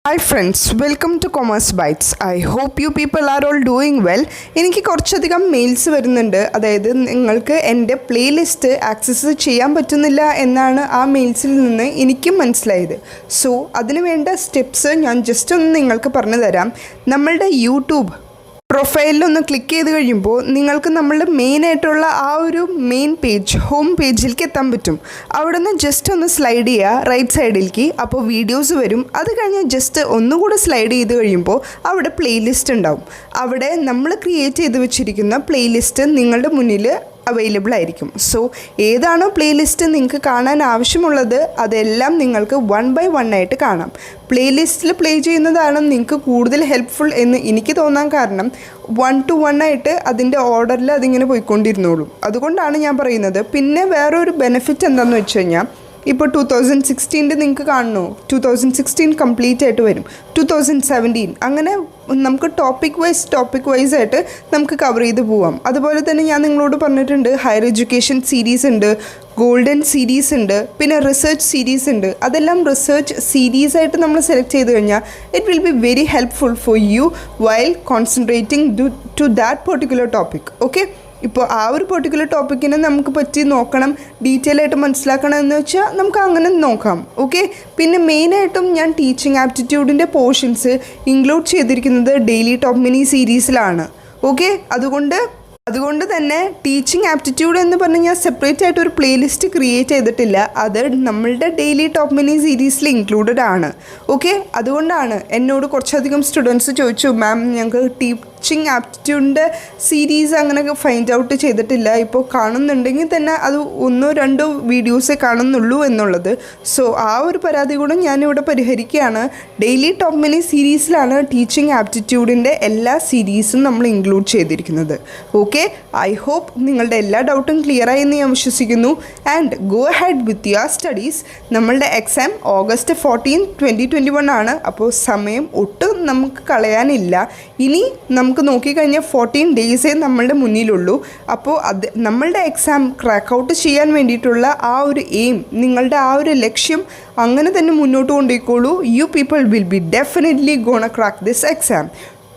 Hi friends, welcome to Commerce Bytes. I hope you people are all doing well. എനിക്ക് കുറച്ചധികം males വരുന്നുണ്ട്. അതായത് നിങ്ങൾക്ക് എൻ്റെ പ്ലേലിസ്റ്റ് ആക്സസ് ചെയ്യാൻ പറ്റുന്നില്ല എന്നാണ് ആ മെയിൽസിൽ നിന്ന് എനിക്കും മനസ്സിലായത്. സോ അതിന് വേണ്ട സ്റ്റെപ്സ് ഞാൻ ജസ്റ്റ് ഒന്ന് നിങ്ങൾക്ക് പറഞ്ഞു തരാം. നമ്മളുടെ യൂട്യൂബ് പ്രൊഫൈലിലൊന്ന് ക്ലിക്ക് ചെയ്ത് കഴിയുമ്പോൾ നിങ്ങൾക്ക് നമ്മളുടെ മെയിനായിട്ടുള്ള ആ ഒരു മെയിൻ പേജ് ഹോം പേജിലേക്ക് എത്താൻ പറ്റും. അവിടെ നിന്ന് ജസ്റ്റ് ഒന്ന് സ്ലൈഡ് ചെയ്യുക റൈറ്റ് സൈഡിലേക്ക്. അപ്പോൾ വീഡിയോസ് വരും. അത് കഴിഞ്ഞ് ജസ്റ്റ് ഒന്നുകൂടെ സ്ലൈഡ് ചെയ്ത് കഴിയുമ്പോൾ അവിടെ പ്ലേലിസ്റ്റ് ഉണ്ടാവും. അവിടെ നമ്മൾ ക്രിയേറ്റ് ചെയ്ത് വെച്ചിരിക്കുന്ന പ്ലേലിസ്റ്റ് നിങ്ങളുടെ മുന്നിൽ അവൈലബിൾ ആയിരിക്കും. സോ ഏതാണോ പ്ലേലിസ്റ്റ് നിങ്ങൾക്ക് കാണാൻ ആവശ്യമുള്ളത് അതെല്ലാം നിങ്ങൾക്ക് 1 by 1 ആയിട്ട് കാണാം. പ്ലേലിസ്റ്റിൽ പ്ലേ ചെയ്യുന്നതാണ് നിങ്ങൾക്ക് കൂടുതൽ ഹെൽപ്ഫുൾ എന്ന് എനിക്ക് തോന്നാൻ കാരണം 1 to 1 ആയിട്ട് അതിൻ്റെ ഓർഡറിൽ അതിങ്ങനെ പോയിക്കൊണ്ടിരുന്നോളും. അതുകൊണ്ടാണ് ഞാൻ പറയുന്നത്. പിന്നെ വേറൊരു ബെനിഫിറ്റ് എന്താണെന്ന് വെച്ച് കഴിഞ്ഞാൽ ഇപ്പോൾ 2016 നിങ്ങൾക്ക് കാണുന്നു, 2016 കംപ്ലീറ്റ് ആയിട്ട് വരും, 2017 അങ്ങനെ നമുക്ക് ടോപ്പിക് വൈസ് ആയിട്ട് നമുക്ക് കവർ ചെയ്ത് പോവാം. അതുപോലെ തന്നെ ഞാൻ നിങ്ങളോട് പറഞ്ഞിട്ടുണ്ട് ഹയർ എഡ്യൂക്കേഷൻ സീരീസ് ഉണ്ട്, ഗോൾഡൻ സീരീസ് ഉണ്ട്, പിന്നെ റിസർച്ച് സീരീസ് ഉണ്ട്. അതെല്ലാം റിസർച്ച് സീരീസ് ആയിട്ട് നമ്മൾ സെലക്ട് ചെയ്ത് കഴിഞ്ഞാൽ it will be very helpful for you while concentrating to that particular topic. Okay, ഇപ്പോൾ ആ ഒരു പെർട്ടിക്കുലർ ടോപ്പിക്കിനെ നമുക്ക് പറ്റി നോക്കണം, ഡീറ്റെയിൽ ആയിട്ട് മനസ്സിലാക്കണം എന്ന് വെച്ചാൽ നമുക്ക് അങ്ങനെ നോക്കാം. ഓക്കെ, പിന്നെ മെയിനായിട്ടും ഞാൻ ടീച്ചിങ് ആപ്റ്റിറ്റ്യൂഡിൻ്റെ പോർഷൻസ് ഇൻക്ലൂഡ് ചെയ്തിരിക്കുന്നത് ഡെയിലി ടോപ്പ് മിനി സീരീസിലാണ്. ഓക്കെ, അതുകൊണ്ട് തന്നെ ടീച്ചിങ് ആപ്റ്റിറ്റ്യൂഡ് എന്ന് പറഞ്ഞ് ഞാൻ സെപ്പറേറ്റ് ആയിട്ട് ഒരു പ്ലേലിസ്റ്റ് ക്രിയേറ്റ് ചെയ്തിട്ടില്ല. അത് നമ്മളുടെ ഡെയിലി ടോപ്പ് മിനി സീരീസിൽ ഇൻക്ലൂഡഡ് ആണ്. ഓക്കെ, അതുകൊണ്ടാണ് എന്നോട് കുറച്ചധികം സ്റ്റുഡൻസ് ചോദിച്ചു, മാം ഞങ്ങൾക്ക് ടീച്ചിങ് ആപ്റ്റിറ്റ്യൂഡിൻ്റെ സീരീസ് അങ്ങനെ ഫൈൻഡ് ഔട്ട് ചെയ്തിട്ടില്ല, ഇപ്പോൾ കാണുന്നുണ്ടെങ്കിൽ തന്നെ അത് 1-2 വീഡിയോസേ കാണുന്നുള്ളൂ എന്നുള്ളത്. സോ ആ ഒരു പരാതി കൂടെ ഞാനിവിടെ പരിഹരിക്കുകയാണ്. ഡെയിലി ടോപ്പ് മിനി സീരീസിലാണ് ടീച്ചിങ് ആപ്റ്റിറ്റ്യൂഡിൻ്റെ എല്ലാ സീരീസും നമ്മൾ ഇൻക്ലൂഡ് ചെയ്തിരിക്കുന്നത്. ഓക്കെ, ഐ ഹോപ്പ് നിങ്ങളുടെ എല്ലാ ഡൗട്ടും ക്ലിയറായി എന്ന് ഞാൻ വിശ്വസിക്കുന്നു. And go head with your studies. നമ്മളുടെ എക്സാം August 14, 2021 ആണ്. അപ്പോൾ സമയം ഒട്ടും നമുക്ക് കളയാനില്ല. ഇനി നമുക്ക് നോക്കിക്കഴിഞ്ഞാൽ 14 ഡേയ്സേ നമ്മളുടെ മുന്നിലുള്ളൂ. അപ്പോൾ നമ്മളുടെ എക്സാം ക്രാക്ക് ഔട്ട് ചെയ്യാൻ വേണ്ടിയിട്ടുള്ള ആ ഒരു എയിം, നിങ്ങളുടെ ആ ഒരു ലക്ഷ്യം അങ്ങനെ തന്നെ മുന്നോട്ട് കൊണ്ടുപോയിക്കോളൂ. You people will be definitely gonna crack this exam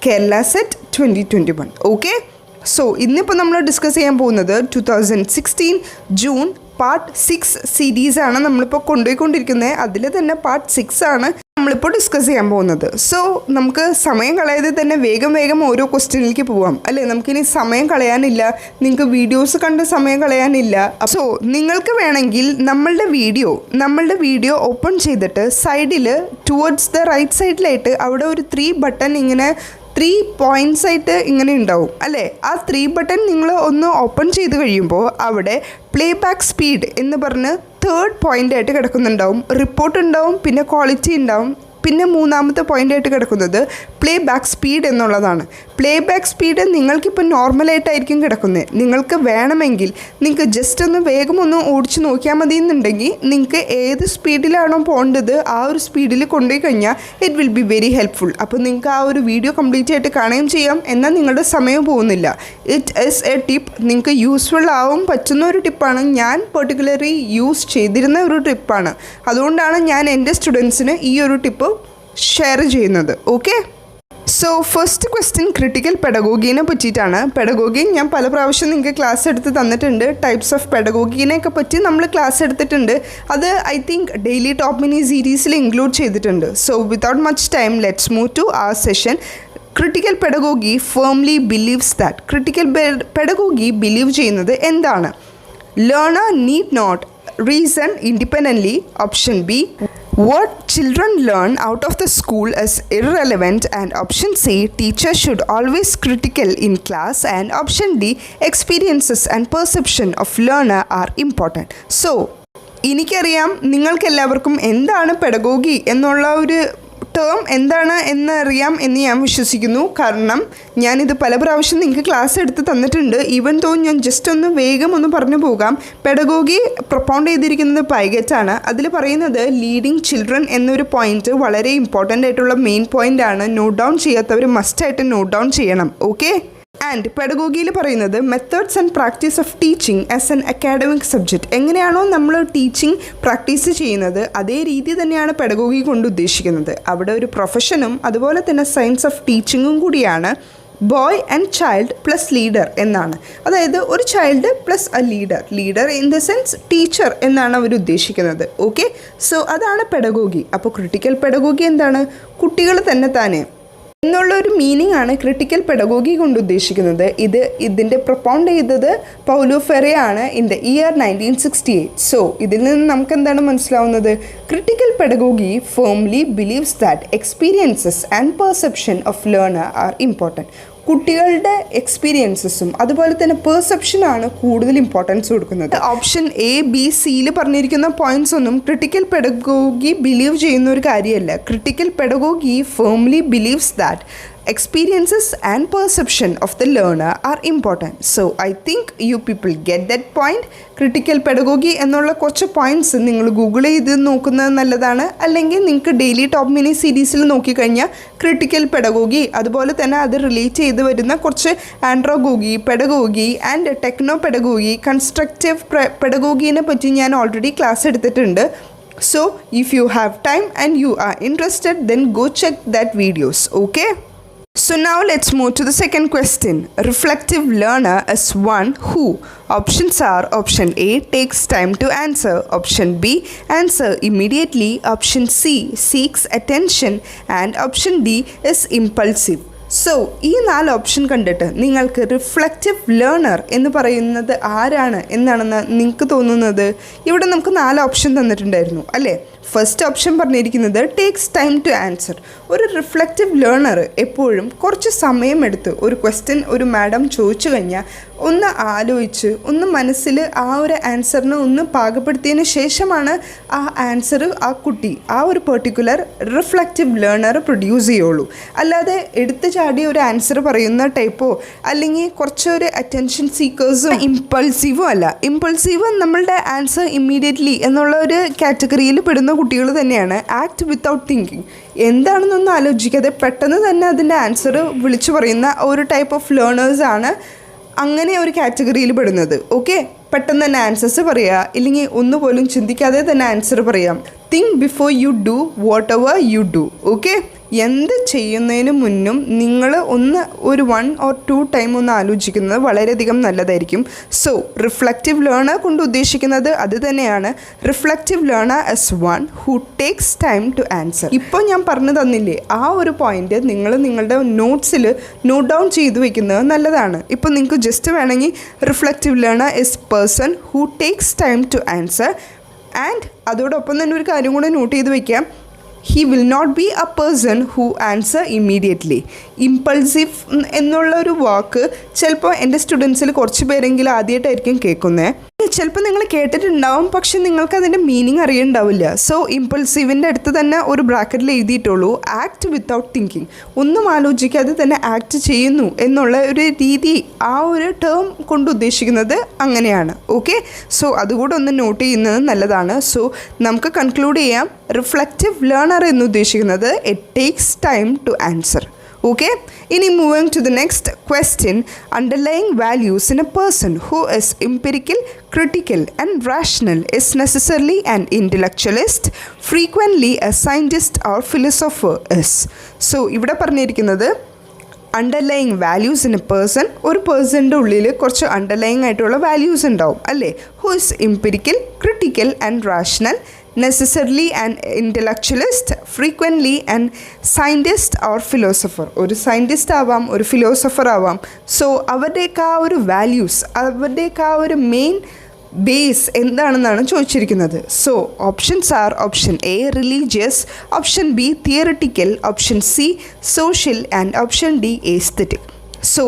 Kerala set 2021. Okay, so ഇന്നിപ്പോൾ നമ്മൾ ഡിസ്കസ് ചെയ്യാൻ പോകുന്നത് 2016 ജൂൺ പാർട്ട് 6 സീരീസാണ് നമ്മളിപ്പോൾ കൊണ്ടുപോയിക്കൊണ്ടിരിക്കുന്നത്. അതിൽ തന്നെ പാർട്ട് 6 ആണ് നമ്മളിപ്പോൾ ഡിസ്കസ് ചെയ്യാൻ പോകുന്നത്. സോ നമുക്ക് സമയം കളയാതെ തന്നെ വേഗം ഓരോ ക്വസ്റ്റ്യനിലേക്ക് പോവാം അല്ലേ. നമുക്കിനി സമയം കളയാനില്ല, നിങ്ങൾക്ക് വീഡിയോസ് കണ്ട് സമയം കളയാനില്ല. സോ നിങ്ങൾക്ക് വേണമെങ്കിൽ നമ്മളുടെ വീഡിയോ ഓപ്പൺ ചെയ്തിട്ട് സൈഡിൽ ടുവേർഡ്സ് ദ റൈറ്റ് സൈഡിലായിട്ട് അവിടെ ഒരു 3 ബട്ടൺ ഇങ്ങനെ 3 പോയിൻറ്റ്സ് ആയിട്ട് ഇങ്ങനെ ഉണ്ടാവും അല്ലേ. ആ 3 ബട്ടൺ നിങ്ങൾ ഒന്ന് ഓപ്പൺ ചെയ്ത് കഴിയുമ്പോൾ അവിടെ പ്ലേ ബാക്ക് സ്പീഡ് എന്ന് പറഞ്ഞ് 3rd പോയിൻ്റായിട്ട് കിടക്കുന്നുണ്ടാവും. റിപ്പോർട്ട് ഉണ്ടാവും, പിന്നെ ക്വാളിറ്റി ഉണ്ടാവും, പിന്നെ 3ാമത്തെ പോയിൻ്റായിട്ട് കിടക്കുന്നത് പ്ലേ ബാക്ക് സ്പീഡ് എന്നുള്ളതാണ്. പ്ലേ ബാക്ക് സ്പീഡ് നിങ്ങൾക്കിപ്പോൾ നോർമലായിട്ടായിരിക്കും കിടക്കുന്നത്. നിങ്ങൾക്ക് വേണമെങ്കിൽ നിങ്ങൾക്ക് ജസ്റ്റ് ഒന്ന് വേഗം ഒന്ന് ഓടിച്ച് നോക്കിയാൽ മതി എന്നുണ്ടെങ്കിൽ നിങ്ങൾക്ക് ഏത് സ്പീഡിലാണോ പോകേണ്ടത് ആ ഒരു സ്പീഡിൽ കൊണ്ടുപോയി കഴിഞ്ഞാൽ it will be very helpful. അപ്പോൾ നിങ്ങൾക്ക് ആ ഒരു വീഡിയോ കംപ്ലീറ്റ് ആയിട്ട് കാണുകയും ചെയ്യാം, എന്നാൽ നിങ്ങളുടെ സമയം പോകുന്നില്ല. ഇറ്റ് ഈസ് എ ടിപ്പ്, നിങ്ങൾക്ക് യൂസ്ഫുൾ ആവും പറ്റുന്ന ഒരു ടിപ്പാണ്. ഞാൻ പെർട്ടിക്കുലർലി യൂസ് ചെയ്തിരുന്ന ഒരു ടിപ്പാണ്. അതുകൊണ്ടാണ് ഞാൻ എൻ്റെ സ്റ്റുഡൻസിന് ഈ ഒരു ടിപ്പ് ഷെയർ ചെയ്യുന്നത്. Okay, so first question critical പെഡഗോഗീനെ പറ്റിയിട്ടാണ്. പെഡഗോഗി ഞാൻ പല പ്രാവശ്യം നിങ്ങൾക്ക് ക്ലാസ് എടുത്ത് തന്നിട്ടുണ്ട്. ടൈപ്സ് ഓഫ് പെഡഗോഗീനെയൊക്കെ പറ്റി നമ്മൾ ക്ലാസ് എടുത്തിട്ടുണ്ട്. അത് I think daily top mini സീരീസിൽ ഇൻക്ലൂഡ് ചെയ്തിട്ടുണ്ട്. So without much time let's move to our session. Critical pedagogy firmly believes that. Critical pedagogy believe ചെയ്യുന്നത് എന്താണ്? Learner need not reason independently. Option B, what children learn out of the school is irrelevant. And option C, teachers should always critical in class. And option D, experiences and perception of learner are important. So എനിക്കറിയാം നിങ്ങൾക്കെല്ലാവർക്കും എന്താണ് pedagogy എന്നുള്ള ഒരു term എന്താണ് എന്നറിയാം എന്ന് ഞാൻ വിശ്വസിക്കുന്നു. കാരണം ഞാനിത് പല പ്രാവശ്യം നിങ്ങൾക്ക് ക്ലാസ് എടുത്ത് തന്നിട്ടുണ്ട്. ഈവൻ തോ ഞാൻ ജസ്റ്റ് ഒന്ന് വേഗം ഒന്ന് പറഞ്ഞു പോകാം. പെഡഗോഗി പ്രൊപ്പൗണ്ട് ചെയ്തിരിക്കുന്നത് പൈഗറ്റാണ്. അതിൽ പറയുന്നത് ലീഡിങ് ചിൽഡ്രൻ എന്നൊരു പോയിന്റ് വളരെ ഇമ്പോർട്ടൻ്റ് ആയിട്ടുള്ള മെയിൻ പോയിൻ്റ് ആണ്. നോട്ട് ഡൗൺ ചെയ്യാത്തവർ മസ്റ്റായിട്ട് നോട്ട് ഡൗൺ ചെയ്യണം. ഓക്കെ, ആൻഡ് പെഡഗോഗിയിൽ പറയുന്നത് methods and practice of teaching as an academic subject. എങ്ങനെയാണോ നമ്മൾ ടീച്ചിങ് പ്രാക്ടീസ് ചെയ്യുന്നത് അതേ രീതി തന്നെയാണ് പെഡഗോഗി കൊണ്ട് ഉദ്ദേശിക്കുന്നത്. അവിടെ ഒരു പ്രൊഫഷനും അതുപോലെ തന്നെ സയൻസ് ഓഫ് ടീച്ചിങ്ങും കൂടിയാണ് boy and child plus leader എന്നാണ്. അതായത് ഒരു child plus A leader in the sense teacher എന്നാണ് അവർ ഉദ്ദേശിക്കുന്നത്. ഓക്കെ, സോ അതാണ് പെഡഗോഗി. അപ്പോൾ ക്രിട്ടിക്കൽ പെഡഗോഗി എന്താണ്? കുട്ടികൾ തന്നെ എന്നുള്ള ഒരു മീനിങ് ആണ് ക്രിട്ടിക്കൽ പെഡഗോഗി കൊണ്ട് ഉദ്ദേശിക്കുന്നത്. ഇതിൻ്റെ പ്രൊപ്പൗണ്ട് ചെയ്തത് പൗലോ ഫെറയാണ് ഇൻ ദ ഇയർ 1968. സോ ഇതിൽ നിന്ന് നമുക്ക് എന്താണ് മനസ്സിലാവുന്നത്? Critical pedagogy firmly believes that experiences and perception of learner are important. കുട്ടികളുടെ എക്സ്പീരിയൻസസും അതുപോലെ തന്നെ പെർസെപ്ഷനാണ് കൂടുതൽ ഇമ്പോർട്ടൻസ് കൊടുക്കുന്നത്. ഓപ്ഷൻ എ ബി സിയിൽ പറഞ്ഞിരിക്കുന്ന പോയിന്റ്സ് ഒന്നും ക്രിട്ടിക്കൽ പെഡഗോഗി ബിലീവ് ചെയ്യുന്ന ഒരു കാര്യമല്ല. Critical pedagogy firmly believes that experiences and perception of the learner are important. So I think you people get that point. Critical pedagogy എന്നുള്ള കുറച്ച് points നിങ്ങൾ Google ചെയ്ത് നോക്കുന്നത് നല്ലതാണ്. അല്ലെങ്കിൽ നിങ്ങൾക്ക് ഡെയിലി ടോപ്പ് മിനി സീരീസിൽ നോക്കിക്കഴിഞ്ഞാൽ ക്രിട്ടിക്കൽ പെഡഗോഗി അതുപോലെ തന്നെ അത് റിലേറ്റ് ചെയ്ത് വരുന്ന കുറച്ച് andragogy, pedagogy and techno pedagogy, constructive പെഡഗോഗീനെ പറ്റി ഞാൻ ഓൾറെഡി ക്ലാസ് എടുത്തിട്ടുണ്ട്. So if you have time and you are interested, then go check that videos. Okay? So now let's move to the second question. Reflective learner is one who. Options are: option A, takes time to answer; option B, answer immediately; option C, seeks attention; and option D is impulsive. So ഈ 4 option കണ്ടിട്ട് നിങ്ങൾക്ക് reflective learner എന്ന് പറയുന്നത് ആരാണ് എന്നാണെന്ന് നിങ്ങൾക്ക് തോന്നുന്നത്? ഇവിടെ നമുക്ക് 4 ഓപ്ഷൻ തന്നിട്ടുണ്ടായിരുന്നു അല്ലേ? ഫസ്റ്റ് ഓപ്ഷൻ പറഞ്ഞിരിക്കുന്നത് ടേക്സ് ടൈം ടു ആൻസർ. ഒരു റിഫ്ലക്റ്റീവ് ലേണർ എപ്പോഴും കുറച്ച് സമയമെടുത്ത് ഒരു ക്വസ്റ്റ്യൻ ഒരു മാഡം ചോദിച്ചു കഴിഞ്ഞാൽ ഒന്ന് ആലോചിച്ച് ഒന്ന് മനസ്സിൽ ആ ഒരു ആൻസറിന് ഒന്ന് പാകപ്പെടുത്തിയതിന് ശേഷമാണ് ആ ആൻസർ ആ കുട്ടി ആ ഒരു പെർട്ടിക്കുലർ റിഫ്ലക്റ്റീവ് ലേണർ പ്രൊഡ്യൂസ് ചെയ്യുള്ളൂ. അല്ലാതെ എടുത്തു ചാടി ഒരു ആൻസർ പറയുന്ന ടൈപ്പോ അല്ലെങ്കിൽ കുറച്ചൊരു അറ്റൻഷൻ സീക്കേഴ്സും ഇമ്പൾസീവും അല്ല. ഇമ്പൾസീവ് നമ്മളുടെ ആൻസർ ഇമ്മീഡിയറ്റ്ലി എന്നുള്ള ഒരു കാറ്റഗറിയിൽ പെടുന്ന കുട്ടികൾ തന്നെയാണ്. ആക്ട് വിത്തൗട്ട് തിങ്കിങ്, എന്താണെന്നൊന്നും ആലോചിക്കാതെ പെട്ടെന്ന് തന്നെ അതിൻ്റെ ആൻസർ വിളിച്ചു പറയുന്ന ഒരു ടൈപ്പ് ഓഫ് ലേണേഴ്സാണ് അങ്ങനെ ഒരു കാറ്റഗറിയിൽ പെടുന്നത്. ഓക്കെ, പെട്ടെന്ന് തന്നെ ആൻസേഴ്സ് പറയുക, ഇല്ലെങ്കിൽ ഒന്നുപോലും ചിന്തിക്കാതെ തന്നെ ആൻസർ പറയാം. Think before you do what ever you do. Okay, എന്ത് ചെയ്യുന്നതിന് മുന്നും നിങ്ങൾ ഒരു 1 or 2 ടൈം ഒന്ന് ആലോചിക്കുന്നത് വളരെയധികം നല്ലതായിരിക്കും. സോ റിഫ്ലക്റ്റീവ് ലേണർ കൊണ്ട് ഉദ്ദേശിക്കുന്നത് അത് തന്നെയാണ്. Reflective learner as one who takes time to answer. ഇപ്പോൾ ഞാൻ പറഞ്ഞു തന്നില്ലേ ആ ഒരു പോയിന്റ് നിങ്ങൾ നിങ്ങളുടെ നോട്ട്സിൽ നോട്ട് ഡൗൺ ചെയ്തു വെക്കുന്നത് നല്ലതാണ്. ഇപ്പോൾ നിങ്ങൾക്ക് ജസ്റ്റ് വേണമെങ്കിൽ reflective learner is person who takes time to answer. And അതോടൊപ്പം തന്നെ ഒരു കാര്യം കൂടെ നോട്ട് ചെയ്ത് വയ്ക്കാം. He will not be a person who answer immediately. Impulsive എന്നുള്ളൊരു വാക്ക് ചിലപ്പോൾ എൻ്റെ സ്റ്റുഡൻസിൽ കുറച്ച് പേരെങ്കിലും ആദ്യമായിട്ടായിരിക്കും കേൾക്കുന്നത്. ചിലപ്പോൾ നിങ്ങൾ കേട്ടിട്ടുണ്ടാവും, പക്ഷെ നിങ്ങൾക്ക് അതിൻ്റെ മീനിങ് അറിയുന്നുണ്ടാവില്ല. സോ ഇമ്പൾസീവിൻ്റെ അടുത്ത് തന്നെ ഒരു ബ്രാക്കറ്റിൽ എഴുതിയിട്ടുള്ളൂ ആക്ട് വിത്തൗട്ട് തിങ്കിങ്. ഒന്നും ആലോചിക്കാതെ തന്നെ ആക്ട് ചെയ്യുന്നു എന്നുള്ള ഒരു രീതി ആ ഒരു ടേം കൊണ്ട് ഉദ്ദേശിക്കുന്നത് അങ്ങനെയാണ്. ഓക്കെ, സോ അതുകൂടെ ഒന്ന് നോട്ട് ചെയ്യുന്നത് നല്ലതാണ്. സോ നമുക്ക് കൺക്ലൂഡ് ചെയ്യാം. റിഫ്ലക്റ്റീവ് ലേണർ എന്ന് ഉദ്ദേശിക്കുന്നത് it takes time to answer. Okay, ഇനി moving to the next question. Underlying values in a person who is empirical, critical and rational is necessarily an intellectualist, frequently a scientist or philosopher is. So ഇവിടെ പറഞ്ഞിരിക്കുന്നത് underlying values in a person, ഒരു പേഴ്സണിൻ്റെ ഉള്ളിൽ കുറച്ച് underlying ആയിട്ടുള്ള values ഉണ്ടാവും അല്ലേ? Who is empirical, critical and rational, necessarily an intellectualist, frequently an scientist or philosopher. ഒരു scientist ആവാം, ഒരു ഫിലോസഫർ ആവാം. സോ അവരുടെയൊക്കെ ആ ഒരു വാല്യൂസ്, അവരുടെയൊക്കെ ആ ഒരു മെയിൻ ബേസ് എന്താണെന്നാണ് ചോദിച്ചിരിക്കുന്നത്. So options are: option A religious, option B theoretical, option C social and option D aesthetic. So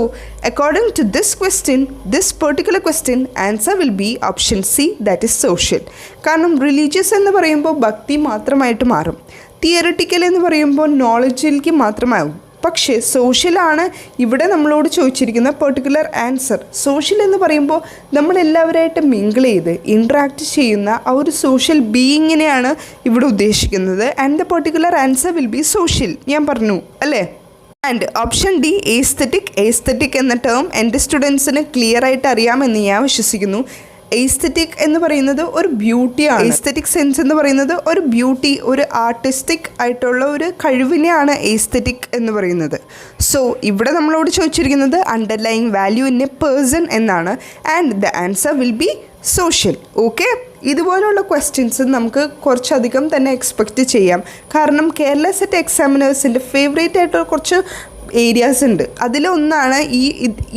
according to this question, this particular question, answer will be option C, that is social. കാരണം religious എന്ന് പറയുമ്പോൾ ഭക്തി മാത്രമായിട്ട് മാറും, theoretical എന്ന് പറയുമ്പോൾ നോളജിലേക്ക് മാത്രമാകും. പക്ഷേ സോഷ്യലാണ് ഇവിടെ നമ്മളോട് ചോദിച്ചിരിക്കുന്ന പെർട്ടിക്കുലർ ആൻസർ. സോഷ്യൽ എന്ന് പറയുമ്പോൾ നമ്മളെല്ലാവരായിട്ട് മിങ്കിൾ ചെയ്ത് ഇൻട്രാക്ട് ചെയ്യുന്ന ആ ഒരു സോഷ്യൽ ബീയിങ്ങിനെയാണ് ഇവിടെ ഉദ്ദേശിക്കുന്നത്. And the particular answer will be social. ഞാൻ പറഞ്ഞു അല്ലേ? ആൻഡ് ഓപ്ഷൻ ഡി എസ്തെറ്റിക് എന്ന ടേം എൻ്റെ സ്റ്റുഡൻസിന് ക്ലിയർ ആയിട്ട് അറിയാമെന്ന് ഞാൻ വിശ്വസിക്കുന്നു. എസ്തെറ്റിക് എന്ന് പറയുന്നത് ഒരു ബ്യൂട്ടിയാണ്. എസ്തെറ്റിക് സെൻസ് എന്ന് പറയുന്നത് ഒരു ബ്യൂട്ടി, ഒരു ആർട്ടിസ്റ്റിക് ആയിട്ടുള്ള ഒരു കഴിവിനെയാണ് എസ്തെറ്റിക് എന്ന് പറയുന്നത്. സോ ഇവിടെ നമ്മളോട് ചോദിച്ചിരിക്കുന്നത് underlying value in a person എന്നാണ്. And the answer will be social. Okay, ഇതുപോലുള്ള ക്വസ്റ്റ്യൻസ് നമുക്ക് കുറച്ചധികം തന്നെ എക്സ്പെക്റ്റ് ചെയ്യാം. കാരണം കേരള സെറ്റ് എക്സാമിനേഴ്സിൻ്റെ ഫേവറേറ്റ് ആയിട്ടുള്ള കുറച്ച് ഏരിയാസ് ഉണ്ട്. അതിലൊന്നാണ്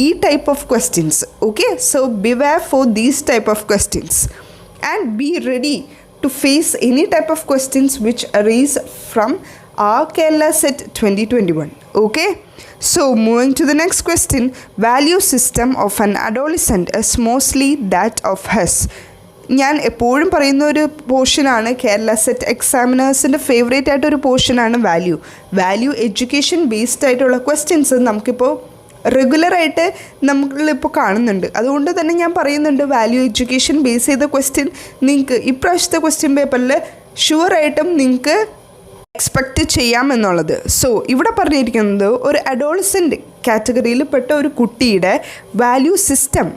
ഈ type of questions. Okay, so beware for these type of questions and be ready to face any type of questions which arise from our Kerala set 2021. Okay, so moving to the next question. Value system of an adolescent is mostly that of his. ഞാൻ എപ്പോഴും പറയുന്ന ഒരു പോർഷനാണ് Kerala set എക്സാമിനേഴ്സിൻ്റെ favourite ആയിട്ടൊരു പോർഷനാണ് value education based ആയിട്ടുള്ള questions നമുക്കിപ്പോൾ റെഗുലറായിട്ട് നമ്മളിപ്പോൾ കാണുന്നുണ്ട്. അതുകൊണ്ട് തന്നെ ഞാൻ പറയുന്നുണ്ട്, വാല്യൂ എഡ്യൂക്കേഷൻ ബേസ് ചെയ്ത ക്വസ്റ്റ്യൻ നിങ്ങൾക്ക് ഇപ്രാവശ്യത്തെ ക്വസ്റ്റ്യൻ പേപ്പറിൽ ഷുവറായിട്ടും നിങ്ങൾക്ക് എക്സ്പെക്റ്റ് ചെയ്യാമെന്നുള്ളത്. സോ ഇവിടെ പറഞ്ഞിരിക്കുന്നത് ഒരു അഡോളസെൻ്റ് കാറ്റഗറിയിൽ പെട്ട ഒരു കുട്ടിയുടെ വാല്യൂ സിസ്റ്റം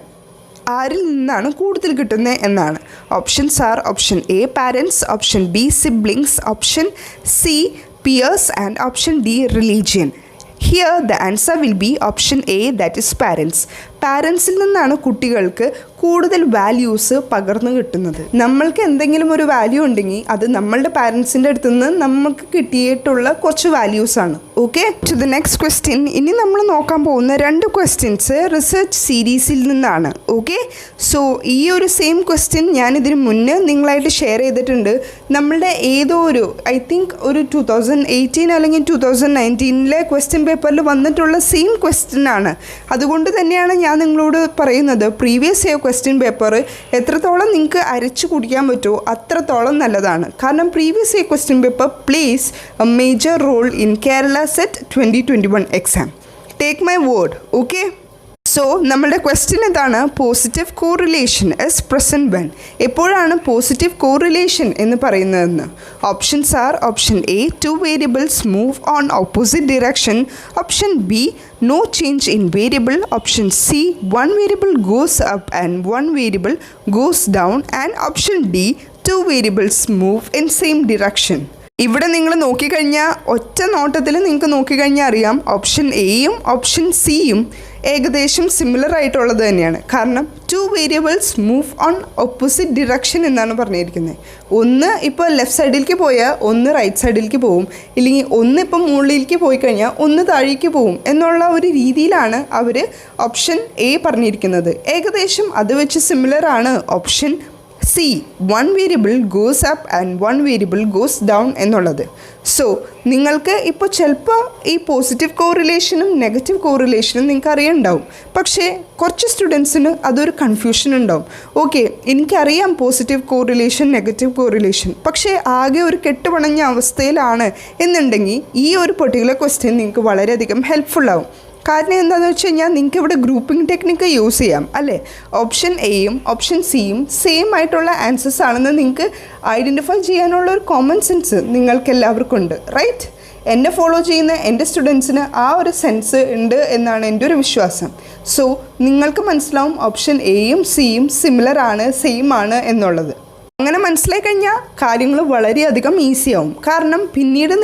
ആരിൽ നിന്നാണ് കൂടുതൽ കിട്ടുന്നത് എന്നാണ്. Options are: option A parents, option B siblings, option C peers and option D religion. Here the answer will be option A, that is parents. പാരൻസിൽ നിന്നാണ് കുട്ടികൾക്ക് കൂടുതൽ വാല്യൂസ് പകർന്നു കിട്ടുന്നത്. നമ്മൾക്ക് എന്തെങ്കിലും ഒരു വാല്യൂ ഉണ്ടെങ്കിൽ അത് നമ്മളുടെ പാരൻസിൻ്റെ അടുത്ത് നിന്ന് നമുക്ക് കിട്ടിയിട്ടുള്ള കുറച്ച് വാല്യൂസാണ്. Okay, to the next question. ഇനി നമ്മൾ നോക്കാൻ പോകുന്ന 2 ക്വസ്റ്റ്യൻസ് റിസർച്ച് സീരീസിൽ നിന്നാണ്. ഓക്കെ, സോ ഈ ഒരു സെയിം ക്വസ്റ്റ്യൻ ഞാനിതിന് മുന്നേ നിങ്ങളായിട്ട് ഷെയർ ചെയ്തിട്ടുണ്ട്. നമ്മളുടെ ഏതോ ഒരു ഐ തിങ്ക് ഒരു 2018 അല്ലെങ്കിൽ 2019 ക്വസ്റ്റ്യൻ പേപ്പറിൽ വന്നിട്ടുള്ള സെയിം ക്വസ്റ്റ്യൻ ആണ്. അതുകൊണ്ട് തന്നെയാണ് ഞാൻ നിങ്ങളോട് പറയുന്നത്, പ്രീവിയസ് ഇയർ ക്വസ്റ്റ്യൻ പേപ്പർ എത്രത്തോളം നിങ്ങൾക്ക് അരച്ചു കുടിക്കാൻ പറ്റുമോ അത്രത്തോളം നല്ലതാണ്. കാരണം previous year question paper plays a major role in Kerala set 2021 exam. Take my word. Okay, so നമ്മളുടെ ക്വസ്റ്റ്യൻ എന്താണ്? Positive correlation is present when. എപ്പോഴാണ് പോസിറ്റീവ് കോറിലേഷൻ എന്ന് പറയുന്നതെന്ന്. Options are: option A 2 variables move on opposite direction, option B no change in variable, option C 1 variable goes up and 1 variable goes down, and option D 2 variables move in same direction. ഇവിടെ നിങ്ങൾ നോക്കിക്കഴിഞ്ഞാൽ ഒറ്റ നോട്ടത്തിൽ നിങ്ങൾക്ക് നോക്കിക്കഴിഞ്ഞാൽ അറിയാം option എയും option സിയും ഏകദേശം സിമിലർ ആയിട്ടുള്ളത് തന്നെയാണ്. കാരണം 2 variables move on opposite direction എന്നാണ് പറഞ്ഞിരിക്കുന്നത്. ഒന്ന് ഇപ്പോൾ ലെഫ്റ്റ് സൈഡിലേക്ക് പോയാൽ ഒന്ന് റൈറ്റ് സൈഡിലേക്ക് പോവും, ഇല്ലെങ്കിൽ ഒന്ന് ഇപ്പം മുകളിലേക്ക് പോയി കഴിഞ്ഞാൽ ഒന്ന് താഴേക്ക് പോവും എന്നുള്ള ഒരു രീതിയിലാണ് അവർ ഓപ്ഷൻ എ പറഞ്ഞിരിക്കുന്നത്. ഏകദേശം അത് വെച്ച് സിമിലർ ആണ് option C 1 variable goes up and 1 variable goes down എന്നുള്ളത്. സോ നിങ്ങൾക്ക് ഇപ്പോൾ ചിലപ്പോൾ ഈ പോസിറ്റീവ് കോറിലേഷനും നെഗറ്റീവ് കോറിലേഷനും നിങ്ങൾക്ക് അറിയുന്നുണ്ടാവും. പക്ഷേ കുറച്ച് സ്റ്റുഡൻസിന് അതൊരു കൺഫ്യൂഷൻ ഉണ്ടാവും. ഓക്കെ, എനിക്കറിയാം പോസിറ്റീവ് കോറിലേഷൻ നെഗറ്റീവ് കോറിലേഷൻ, പക്ഷേ ആകെ ഒരു കെട്ടുപണഞ്ഞ അവസ്ഥയിലാണ് എന്നുണ്ടെങ്കിൽ ഈ ഒരു പെർട്ടിക്കുലർ ക്വസ്റ്റ്യൻ നിങ്ങൾക്ക് വളരെയധികം ഹെൽപ്ഫുള്ളാവും. കാരണം എന്താണെന്ന് വെച്ച് കഴിഞ്ഞാൽ നിങ്ങൾക്ക് ഇവിടെ ഗ്രൂപ്പിംഗ് ടെക്നിക്ക് യൂസ് ചെയ്യാം അല്ലേ. ഓപ്ഷൻ എയും ഓപ്ഷൻ സിയും സെയിം ആയിട്ടുള്ള ആൻസേഴ്സ് ആണെന്ന് നിങ്ങൾക്ക് ഐഡൻറ്റിഫൈ ചെയ്യാനുള്ള ഒരു കോമൺ സെൻസ് നിങ്ങൾക്ക് എല്ലാവർക്കും ഉണ്ട്, റൈറ്റ്? എന്നെ ഫോളോ ചെയ്യുന്ന എൻ്റെ സ്റ്റുഡൻസിന് ആ ഒരു സെൻസ് ഉണ്ട് എന്നാണ് എൻ്റെ ഒരു വിശ്വാസം. സോ നിങ്ങൾക്ക് മനസ്സിലാവും ഓപ്ഷൻ എയും സിയും സിമിലർ ആണ്, സെയിം ആണ് എന്നുള്ളത്. അങ്ങനെ മനസ്സിലായി കഴിഞ്ഞാൽ കാര്യങ്ങൾ വളരെയധികം ഈസിയാവും. കാരണം പിന്നീട്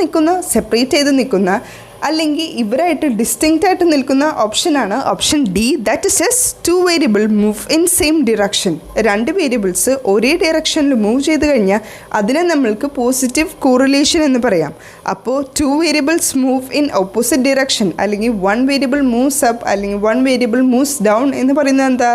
സെപ്പറേറ്റ് ചെയ്ത് നിൽക്കുന്ന അല്ലെങ്കിൽ ഇവരായിട്ട് ഡിസ്റ്റിങ്ക്റ്റ് ആയിട്ട് നിൽക്കുന്ന ഓപ്ഷനാണ് option D, that is 2 variable move in same direction. 2 variables ഒരേ ഡയറക്ഷനിൽ മൂവ് ചെയ്ത് കഴിഞ്ഞാൽ അതിനെ നമ്മൾക്ക് പോസിറ്റീവ് കോറിലേഷൻ എന്ന് പറയാം. അപ്പോൾ 2 variables move in opposite direction അല്ലെങ്കിൽ 1 വേരിയബിൾ മൂവ്സ് അപ്പ് അല്ലെങ്കിൽ 1 വേരിയബിൾ മൂവ്സ് ഡൗൺ എന്ന് പറയുന്നത് എന്താ?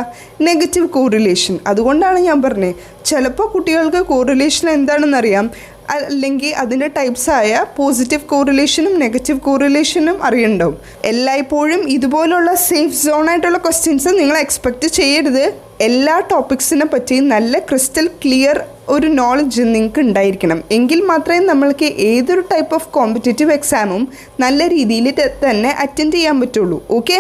Negative correlation. അതുകൊണ്ടാണ് ഞാൻ പറഞ്ഞത് ചിലപ്പോൾ കുട്ടികൾക്ക് കോറിലേഷൻ എന്താണെന്നറിയാം, അല്ലെങ്കിൽ അതിൻ്റെ ടൈപ്സായ പോസിറ്റീവ് കോറിലേഷനും നെഗറ്റീവ് കോറിലേഷനും അറിയണ്ടാവും. എല്ലായ്പ്പോഴും ഇതുപോലുള്ള സേഫ് സോണായിട്ടുള്ള ക്വസ്റ്റ്യൻസ് നിങ്ങൾ എക്സ്പെക്റ്റ് ചെയ്യരുത്. എല്ലാ ടോപ്പിക്സിനെ പറ്റി നല്ല ക്രിസ്റ്റൽ ക്ലിയർ ഒരു നോളജ് നിങ്ങൾക്ക് ഉണ്ടായിരിക്കണം. എങ്കിൽ മാത്രമേ നമ്മൾക്ക് ഏതൊരു ടൈപ്പ് ഓഫ് കോമ്പറ്റേറ്റീവ് എക്സാമും നല്ല രീതിയിൽ തന്നെ അറ്റൻഡ് ചെയ്യാൻ പറ്റുള്ളൂ. ഓക്കെ,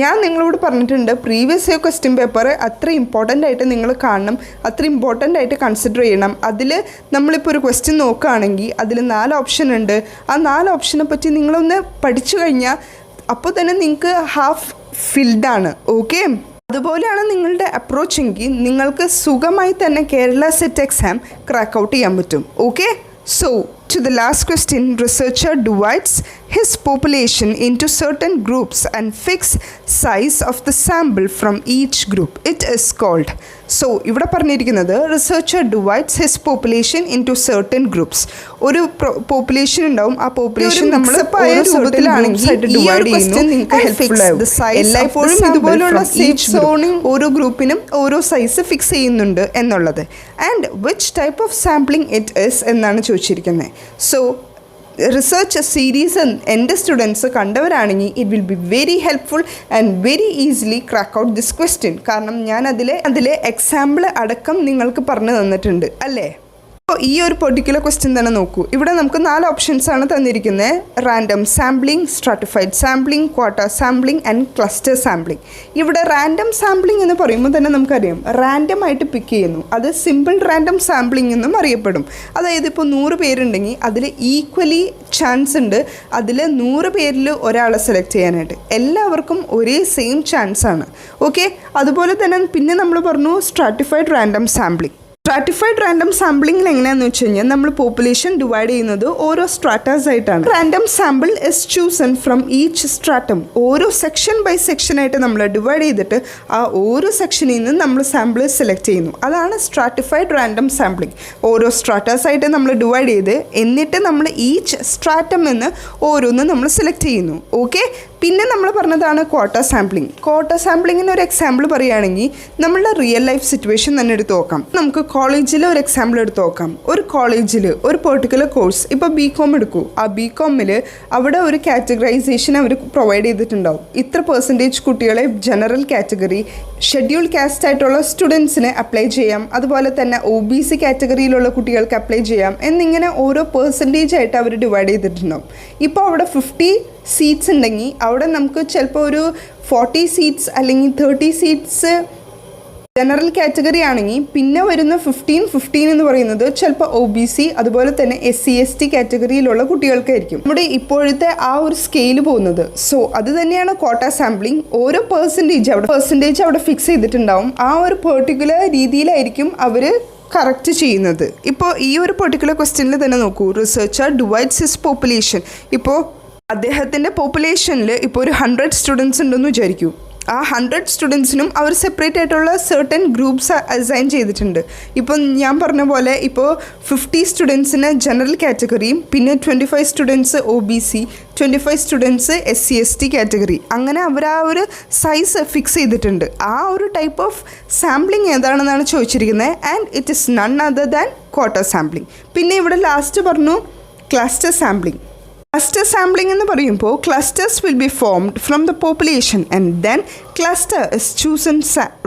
ഞാൻ നിങ്ങളോട് പറഞ്ഞിട്ടുണ്ട് പ്രീവിയസ് ഇയർ ക്വസ്റ്റ്യൻ പേപ്പർ അത്ര ഇമ്പോർട്ടൻ്റ് ആയിട്ട് നിങ്ങൾ കാണണം, അത്ര ഇമ്പോർട്ടൻ്റ് ആയിട്ട് കൺസിഡർ ചെയ്യണം. അതിൽ നമ്മളിപ്പോൾ ഒരു ക്വസ്റ്റ്യൻ നോക്കുകയാണെങ്കിൽ അതിൽ 4 ഓപ്ഷൻ ഉണ്ട്. ആ 4 ഓപ്ഷനെ പറ്റി നിങ്ങളൊന്ന് പഠിച്ചു കഴിഞ്ഞാൽ അപ്പോൾ തന്നെ നിങ്ങൾക്ക് ഹാഫ് ഫിൽഡ് ആണ്. ഓക്കെ, അതുപോലെയാണ് നിങ്ങളുടെ അപ്രോച്ച് എങ്കിൽ നിങ്ങൾക്ക് സുഖമായി തന്നെ Kerala set exam crack out ചെയ്യാൻ പറ്റും. Okay, so to the last question, researcher divides his population into certain groups and fix size of the sample from each group. It is called. So ഇവിടെ പറഞ്ഞിരിക്കുന്നത് researcher divides his population into certain groups. ഒരു population ഉണ്ടാവും, ആ population നമ്മൾ രൂപത്തിലാണെങ്കിൽ divide ചെയ്യുന്നു. എല്ലായ്പ്പോഴും ഇതുപോലുള്ള safe zoning ഓരോ ഗ്രൂപ്പിനും ഓരോ സൈസ് ഫിക്സ് ചെയ്യുന്നുണ്ട് എന്നുള്ളത്. And which type of sampling it is എന്നാണ് ചോദിച്ചിരിക്കുന്നത്. സോ റിസർച്ച് സീരീസ് എൻ്റെ സ്റ്റുഡൻസ് കണ്ടവരാണെങ്കിൽ it will be very helpful and very easily crack out this question. കാരണം ഞാൻ അതിലെ എക്സാമ്പിൾ അടക്കം നിങ്ങൾക്ക് പറഞ്ഞു തന്നിട്ടുണ്ട് അല്ലേ. അപ്പോൾ ഈ ഒരു പെർട്ടിക്കുലർ ക്വസ്റ്റ്യൻ തന്നെ നോക്കൂ. ഇവിടെ നമുക്ക് 4 ഓപ്ഷൻസ് ആണ് തന്നിരിക്കുന്നത്. Random sampling, stratified sampling, quarter sampling and cluster sampling. ഇവിടെ റാൻഡം സാമ്പിളിംഗ് എന്ന് പറയുമ്പോൾ തന്നെ നമുക്കറിയാം റാൻഡം ആയിട്ട് പിക്ക് ചെയ്യുന്നു. അത് സിമ്പിൾ റാൻഡം സാമ്പിളിംഗ് എന്നും അറിയപ്പെടും. അതായത് ഇപ്പോൾ 100 പേരുണ്ടെങ്കിൽ അതിൽ ഈക്വലി ചാൻസ് ഉണ്ട് അതിൽ 100 പേരിൽ ഒരാളെ സെലക്ട് ചെയ്യാനായിട്ട്. എല്ലാവർക്കും ഒരേ സെയിം ചാൻസ് ആണ്. ഓക്കെ, അതുപോലെ തന്നെ പിന്നെ നമ്മൾ പറഞ്ഞു stratified random sampling. Stratified random സാമ്പിളിംഗിൽ എങ്ങനെയാണെന്ന് വെച്ച് കഴിഞ്ഞാൽ നമ്മൾ പോപ്പുലേഷൻ ഡിവൈഡ് ചെയ്യുന്നത് ഓരോ സ്ട്രാറ്റാസ് ആയിട്ടാണ്. Random sample is chosen from each stratum. ഓരോ സെക്ഷൻ ബൈ സെക്ഷൻ ആയിട്ട് നമ്മൾ ഡിവൈഡ് ചെയ്തിട്ട് ആ ഓരോ സെക്ഷനിൽ നിന്ന് നമ്മൾ സാമ്പിൾ സെലക്ട് ചെയ്യുന്നു. അതാണ് സ്ട്രാറ്റിഫൈഡ് റാൻഡം സാമ്പിളിംഗ്. ഓരോ സ്ട്രാറ്റാസ് ആയിട്ട് നമ്മൾ ഡിവൈഡ് ചെയ്ത് എന്നിട്ട് നമ്മൾ ഈച്ച് സ്ട്രാറ്റം എന്ന് ഓരോന്നും നമ്മൾ സെലക്ട് ചെയ്യുന്നു. ഓക്കെ, പിന്നെ നമ്മൾ പറഞ്ഞതാണ് ക്വാർട്ടർ സാമ്പിളിംഗ്. ക്വാർട്ടർ സാമ്പിളിങ്ങിന് ഒരു എക്സാമ്പിൾ പറയുകയാണെങ്കിൽ നമ്മളുടെ റിയൽ ലൈഫ് സിറ്റുവേഷൻ തന്നെ എടുത്ത് നോക്കാം. നമുക്ക് കോളേജിൽ ഒരു എക്സാമ്പിൾ എടുത്ത് നോക്കാം. ഒരു കോളേജിൽ ഒരു പെർട്ടിക്കുലർ കോഴ്സ്, ഇപ്പോൾ BCom എടുക്കൂ. ആ BComൽ അവിടെ ഒരു കാറ്റഗറൈസേഷൻ അവർ പ്രൊവൈഡ് ചെയ്തിട്ടുണ്ടാവും. ഇത്ര പെർസെൻറ്റേജ് കുട്ടികളെ ജനറൽ കാറ്റഗറി, ഷെഡ്യൂൾ കാസ്റ്റ് ആയിട്ടുള്ള സ്റ്റുഡൻസിന് അപ്ലൈ ചെയ്യാം, അതുപോലെ തന്നെ OBC കാറ്റഗറിയിലുള്ള കുട്ടികൾക്ക് അപ്ലൈ ചെയ്യാം എന്നിങ്ങനെ ഓരോ പെർസെൻറ്റേജ് ആയിട്ട് അവർ ഡിവൈഡ് ചെയ്തിട്ടുണ്ടാവും. ഇപ്പോൾ അവിടെ 50 സീറ്റ്സ് ഉണ്ടെങ്കിൽ അവിടെ നമുക്ക് ചിലപ്പോൾ ഒരു 40 സീറ്റ്സ് അല്ലെങ്കിൽ 30 സീറ്റ്സ് ജനറൽ കാറ്റഗറി ആണെങ്കിൽ പിന്നെ വരുന്ന 15 എന്ന് പറയുന്നത് ചിലപ്പോൾ OBC അതുപോലെ തന്നെ SC/ST കാറ്റഗറിയിലുള്ള കുട്ടികൾക്കായിരിക്കും നമ്മുടെ ഇപ്പോഴത്തെ ആ ഒരു സ്കെയിൽ പോകുന്നത്. സോ അത് തന്നെയാണ് ക്വാട്ട സാമ്പിളിംഗ്. ഓരോ പെർസെൻറ്റേജ് അവിടെ ഫിക്സ് ചെയ്തിട്ടുണ്ടാവും. ആ ഒരു പെർട്ടിക്കുലർ രീതിയിലായിരിക്കും അവർ കറക്റ്റ് ചെയ്യുന്നത്. ഇപ്പോൾ ഈ ഒരു പെർട്ടിക്കുലർ ക്വസ്റ്റ്യനിൽ തന്നെ നോക്കൂ. Researcher divides his population. ഇപ്പോൾ അദ്ദേഹത്തിൻ്റെ പോപ്പുലേഷനിൽ ഇപ്പോൾ ഒരു 100 സ്റ്റുഡൻസ് ഉണ്ടെന്ന് വിചാരിക്കൂ. ആ 100 സ്റ്റുഡൻസിനും അവർ സെപ്പറേറ്റ് ആയിട്ടുള്ള സർട്ടൻ ഗ്രൂപ്പ്സ് അസൈൻ ചെയ്തിട്ടുണ്ട്. ഇപ്പം ഞാൻ പറഞ്ഞ പോലെ ഇപ്പോൾ 50 സ്റ്റുഡൻസിന് ജനറൽ കാറ്റഗറിയും പിന്നെ 25 students OBC, 25 students SC/ST category, അങ്ങനെ അവർ ആ ഒരു സൈസ് ഫിക്സ് ചെയ്തിട്ടുണ്ട്. ആ ഒരു ടൈപ്പ് ഓഫ് സാമ്പിളിംഗ് ഏതാണെന്നാണ് ചോദിച്ചിരിക്കുന്നത്. And it is none other than quarter sampling. പിന്നെ ഇവിടെ ലാസ്റ്റ് പറഞ്ഞു ക്ലസ്റ്റർ സാമ്പിളിംഗ്. ക്ലസ്റ്റർ സാമ്പിളിംഗ് എന്ന് പറയുമ്പോൾ clusters will be formed from the population and then cluster is chosen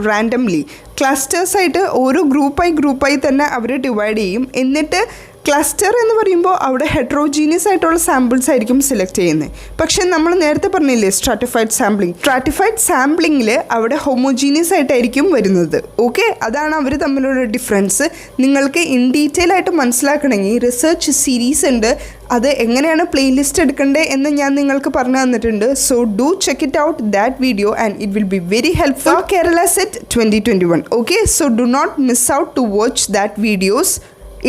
randomly. ക്ലസ്റ്റേഴ്സായിട്ട് ഓരോ ഗ്രൂപ്പായി തന്നെ അവർ ഡിവൈഡ് ചെയ്യും. എന്നിട്ട് ക്ലസ്റ്റർ എന്ന് പറയുമ്പോൾ അവിടെ ഹെട്രോജീനിയസ് ആയിട്ടുള്ള സാമ്പിൾസ് ആയിരിക്കും സെലക്ട് ചെയ്യുന്നത്. പക്ഷേ നമ്മൾ നേരത്തെ പറഞ്ഞില്ലേ സ്ട്രാറ്റിഫൈഡ് സാമ്പിളിങ്ങിൽ അവിടെ ഹോമോജീനിയസ് ആയിട്ടായിരിക്കും വരുന്നത്. ഓക്കെ, അതാണ് അവർ തമ്മിലുള്ള ഡിഫറൻസ്. നിങ്ങൾക്ക് ഇൻ ഡീറ്റെയിൽ ആയിട്ട് മനസ്സിലാക്കണമെങ്കിൽ റിസർച്ച് സീരീസ് ഉണ്ട്, അത് എങ്ങനെയാണ് പ്ലേലിസ്റ്റ് എടുക്കേണ്ടത് എന്ന് ഞാൻ നിങ്ങൾക്ക് പറഞ്ഞു തന്നിട്ടുണ്ട്. So do check it out that video and it will be very helpful for Kerala set 2021. Okay, so do not miss out to watch that videos.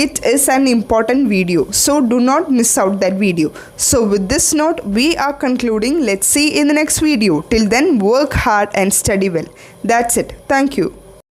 It is an important video, so do not miss out that video. So with this note, we are concluding. Let's see in the next video. Till then, work hard and study well. That's it. Thank you.